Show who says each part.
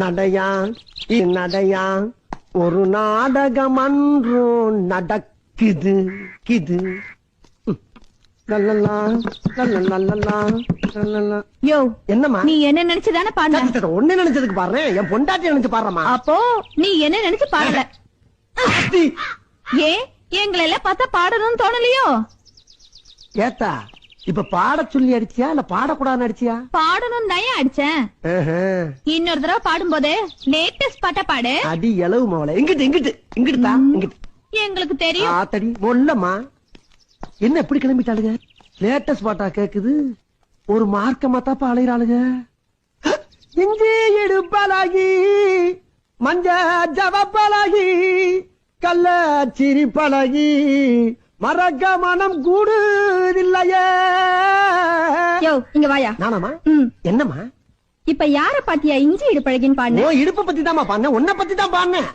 Speaker 1: நடையா நடையா ஒரு நாடகம் அன்றும் நடக்குது கிது லல்லலா, லல்லலல்லலா, லல்லலா.
Speaker 2: யோ
Speaker 1: என்னம்மா
Speaker 2: நீ என்ன நினைச்சுதானே பாடுன?
Speaker 1: ஒண்ணு நினைச்சதுக்கு பாடுறேன், என் பொண்டாட்டி நினைச்சு பாடுறமா.
Speaker 2: அப்போ நீ என்ன நினைச்சு பாடல? ஏன் எங்களை எல்லாம் பார்த்தா பாடணும்னு தோணலையோ?
Speaker 1: ஏத்தா இப்ப பாட சொல்லி அடிச்சியா இல்ல பாடக்கூடாதுன்னு அடிச்சியா?
Speaker 2: பாடணும் தான் அடிச்சேன். இன்னொரு தடவை பாடும்போது லேட்டஸ்ட் பாட்டா பாடு.
Speaker 1: அடி எளவு மவளை. இங்கிட்டு இங்கிட்டு இங்கிட்டுதா இங்கிட்டு.
Speaker 2: எங்களுக்கு தெரியும்.
Speaker 1: ஆத்தடி மொல்லம்மா. என்ன எப்படி கிளம்பிட்டாளுங்க? லேட்டஸ்ட் பாட்டா கேக்குது. ஒரு மார்க்கமா தாப்பா அலையிறாளுங்க. இஞ்சி இடுப்பழகி மஞ்ச ஜவப்பழகி கள்ள சிரிப்பழகி மறக்க மனம் கூடுதில்லையே.
Speaker 2: யோ இங்க வாயா.
Speaker 1: நானாமா? என்னம்மா?
Speaker 2: இப்ப யார பாத்தியா இஞ்சி இடுப்பழகின்னு பாடுன?
Speaker 1: இடுப்ப பத்தி தான் பாடுனேன், உன்னை பத்தி தான் பாடுனேன்.